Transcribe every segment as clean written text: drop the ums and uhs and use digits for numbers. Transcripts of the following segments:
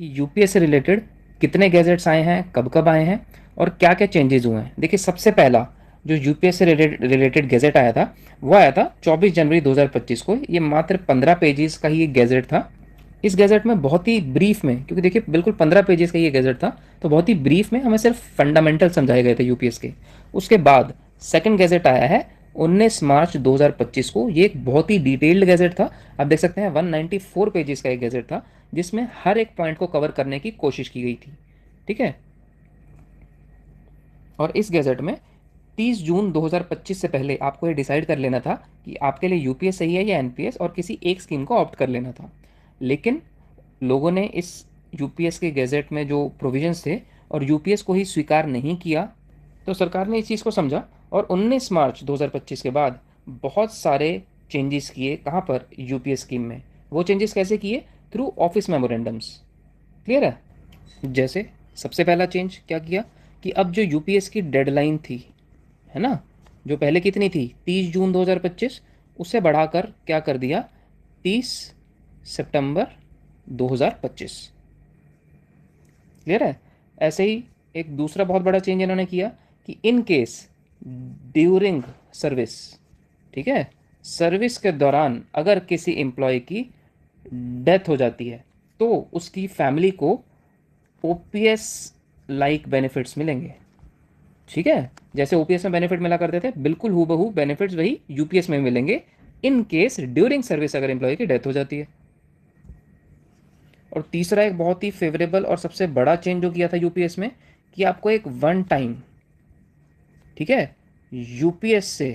कि यूपीएस से रिलेटेड कितने गैजेट्स आए हैं, कब कब आए हैं और क्या क्या चेंजेस हुए हैं। देखिए, सबसे पहला जो यूपीएस से रिलेटेड गैजेट आया था वो आया था 24 जनवरी 2025 को। ये मात्र 15 पेजेस का ही एक गैजेट था। इस गैजेट में बहुत ही ब्रीफ में, क्योंकि देखिए बिल्कुल 15 पेजेस का ये गैजेट था, तो बहुत ही ब्रीफ में हमें सिर्फ फंडामेंटल समझाए गए थे यूपीएस के। उसके बाद सेकंड गैजेट आया है 19 मार्च 2025 को। ये एक बहुत ही डिटेल्ड गैजेट था। आप देख सकते हैं 194 पेजेस का एक गैजेट था, जिसमें हर एक पॉइंट को कवर करने की कोशिश की गई थी। ठीक है। और इस गैजेट में 30 जून 2025 से पहले आपको ये डिसाइड कर लेना था कि आपके लिए यूपीएस सही है या एनपीएस, और किसी एक स्कीम को ऑप्ट कर लेना था। लेकिन लोगों ने इस यूपीएस के गैजेट में जो प्रोविजंस थे और यूपीएस को ही स्वीकार नहीं किया, तो सरकार ने इस चीज़ को समझा और 19 मार्च 2025 के बाद बहुत सारे चेंजेस किए। कहाँ पर? यूपीएस स्कीम में। वो चेंजेस कैसे किए? Through office memorandums. क्लियर है? जैसे सबसे पहला चेंज क्या किया कि अब जो यूपीएस की डेडलाइन थी, है ना, जो पहले कितनी थी 30 जून 2025, उससे बढ़ाकर क्या कर दिया 30 सितंबर 2025। क्लियर है? ऐसे ही एक दूसरा बहुत बड़ा चेंज इन्होंने किया कि इन केस ड्यूरिंग सर्विस, ठीक है, सर्विस के दौरान अगर किसी एम्प्लॉय की डेथ हो जाती है तो उसकी फैमिली को ओपीएस लाइक बेनिफिट्स मिलेंगे। ठीक है, जैसे ओपीएस में बेनिफिट मिला करते थे, बिल्कुल हूबहू बेनिफिट्स वही यूपीएस में मिलेंगे इन केस ड्यूरिंग सर्विस अगर एम्प्लॉय की डेथ हो जाती है। और तीसरा एक बहुत ही फेवरेबल और सबसे बड़ा चेंज जो किया था यूपीएस में, कि आपको एक वन टाइम, ठीक है, यूपीएस से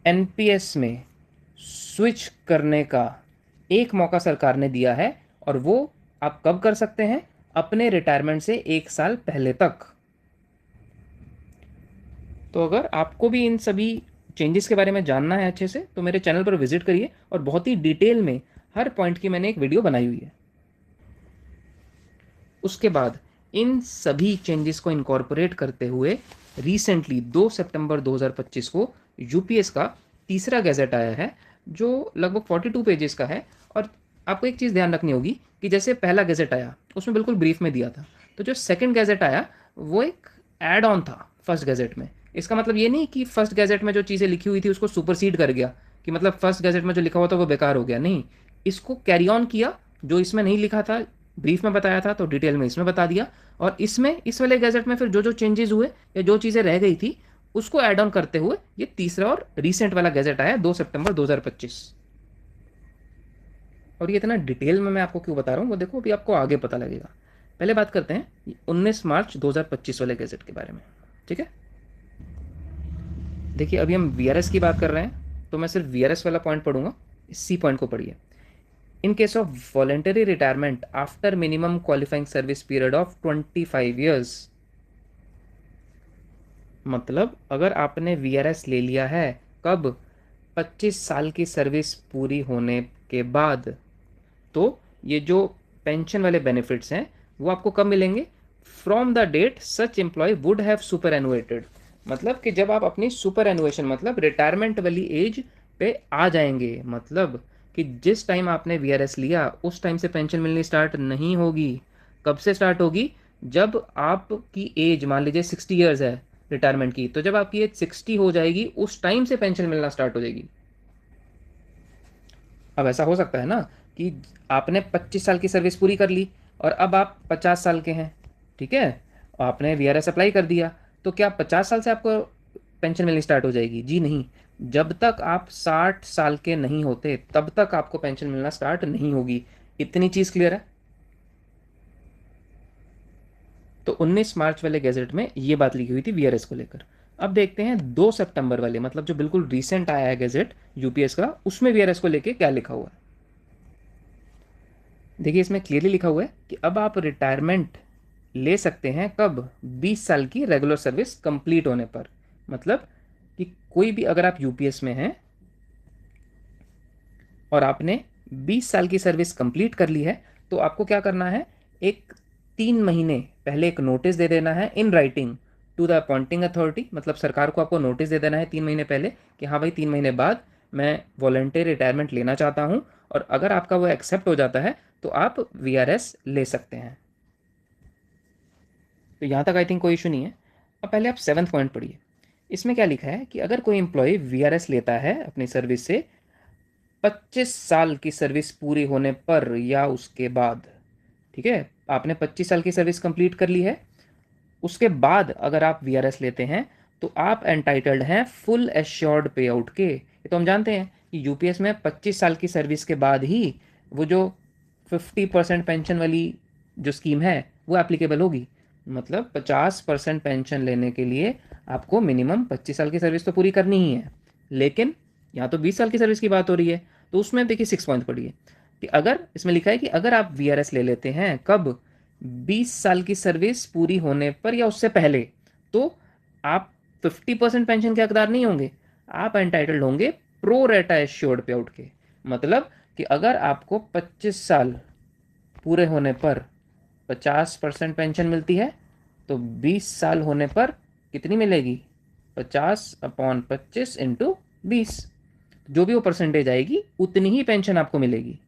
एनपीएस में स्विच करने का एक मौका सरकार ने दिया है। और वो आप कब कर सकते हैं? अपने रिटायरमेंट से एक साल पहले तक। तो अगर आपको भी इन सभी चेंजेस के बारे में जानना है अच्छे से, तो मेरे चैनल पर विजिट करिए, और बहुत ही डिटेल में हर पॉइंट की मैंने एक वीडियो बनाई हुई है। उसके बाद इन सभी चेंजेस को इनकॉर्पोरेट करते हुए रिसेंटली 2 सितंबर 2025 को यूपीएस का तीसरा गैजेट आया है, जो लगभग 42 पेजेस का है। और आपको एक चीज़ ध्यान रखनी होगी कि जैसे पहला गैजेट आया उसमें बिल्कुल ब्रीफ में दिया था, तो जो सेकंड गैजेट आया वो एक एड ऑन था फर्स्ट गैजेट में। इसका मतलब ये नहीं कि फर्स्ट गैजेट में जो चीज़ें लिखी हुई थी उसको सुपरसीड कर गया, कि मतलब फर्स्ट गैजेट में जो लिखा हुआ था वो बेकार हो गया, नहीं। इसको कैरी ऑन किया, जो इसमें नहीं लिखा था ब्रीफ में बताया था तो डिटेल में इसमें बता दिया। और इसमें इस वाले गैजेट में फिर जो जो चेंजेस हुए या जो चीज़ें रह गई थी उसको ऐड ऑन करते हुए ये तीसरा और रीसेंट वाला गैजेट आया 2 सितंबर 2025। और ये इतना डिटेल में मैं आपको क्यों बता रहा हूँ वो देखो, अभी आपको आगे पता लगेगा। पहले बात करते हैं 19 मार्च 2025 वाले गैजेट के बारे में। ठीक है, देखिए अभी हम वीआरएस की बात कर रहे हैं, तो मैं सिर्फ वीआरएस वाला पॉइंट पढ़ूंगा, इसी पॉइंट को पढ़िए। In case of voluntary retirement after minimum qualifying service period of 25 years, मतलब अगर आपने वीआरएस ले लिया है कब? 25 साल की सर्विस पूरी होने के बाद, तो ये जो पेंशन वाले बेनिफिट्स हैं वो आपको कब मिलेंगे? From the date such employ would have superannuated, मतलब कि जब आप अपनी सुपर एनुएशन मतलब रिटायरमेंट वाली एज पे आ जाएंगे। मतलब कि जिस टाइम आपने वीआरएस लिया उस टाइम से पेंशन मिलनी स्टार्ट नहीं होगी। कब से स्टार्ट होगी? जब आपकी एज मान लीजिए 60 ईयर्स है रिटायरमेंट की, तो जब आपकी एज 60 हो जाएगी उस टाइम से पेंशन मिलना स्टार्ट हो जाएगी। अब ऐसा हो सकता है ना कि आपने 25 साल की सर्विस पूरी कर ली और अब आप 50 साल के हैं, ठीक है, आपने वीआरएस अप्लाई कर दिया, तो क्या 50 साल से आपको पेंशन मिलनी स्टार्ट हो जाएगी? जी नहीं। जब तक आप 60 साल के नहीं होते तब तक आपको पेंशन मिलना स्टार्ट नहीं होगी। इतनी चीज क्लियर है? तो 19 मार्च वाले गैजेट में ये बात लिखी हुई थी वीआरएस को लेकर। अब देखते हैं 2 सितंबर वाले, मतलब जो बिल्कुल रिसेंट आया है गैजेट यूपीएस का, उसमें वीआरएस को लेकर क्या लिखा हुआ है। देखिए इसमें क्लियरली लिखा हुआ है कि अब आप रिटायरमेंट ले सकते हैं कब? 20 साल की रेगुलर सर्विस कंप्लीट होने पर। मतलब कि कोई भी अगर आप यूपीएस में हैं और आपने 20 साल की सर्विस कंप्लीट कर ली है, तो आपको क्या करना है? एक 3 महीने पहले एक नोटिस दे देना है in writing to the appointing authority, मतलब सरकार को आपको नोटिस दे देना है 3 महीने पहले कि हाँ भाई 3 महीने बाद मैं वॉलंटियर रिटायरमेंट लेना चाहता हूँ, और अगर आपका वो एक्सेप्ट हो जाता है तो आप वीआरएस ले सकते हैं। तो यहाँ तक आई थिंक कोई इशू नहीं है। अब पहले आप 7th पॉइंट पढ़िए। इसमें क्या लिखा है कि अगर कोई एम्प्लॉय वीआरएस लेता है अपनी सर्विस से 25 साल की सर्विस पूरी होने पर या उसके बाद, ठीक है, आपने 25 साल की सर्विस कंप्लीट कर ली है, उसके बाद अगर आप वीआरएस लेते हैं तो आप एंटाइटल्ड हैं फुल एश्योर्ड पे आउट के। ये तो हम जानते हैं कि यूपीएस में 25 साल की सर्विस के बाद ही वो जो 50% पेंशन वाली जो स्कीम है वो एप्लीकेबल होगी। मतलब 50% पेंशन लेने के लिए आपको मिनिमम 25 साल की सर्विस तो पूरी करनी ही है। लेकिन यहाँ तो 20 साल की सर्विस की बात हो रही है, तो उसमें देखिए 6 पॉइंट पढ़िए कि अगर इसमें लिखा है कि अगर आप वीआरएस ले लेते हैं कब, 20 साल की सर्विस पूरी होने पर या उससे पहले, तो आप 50% पेंशन के हकदार नहीं होंगे, आप एंटाइटल्ड होंगे प्रो रेटा एश्योर्ड पे आउट के। मतलब कि अगर आपको 25 साल पूरे होने पर 50% पेंशन मिलती है, तो 20 साल होने पर कितनी मिलेगी? 50/25 इंटू 20, जो भी वो परसेंटेज आएगी उतनी ही पेंशन आपको मिलेगी।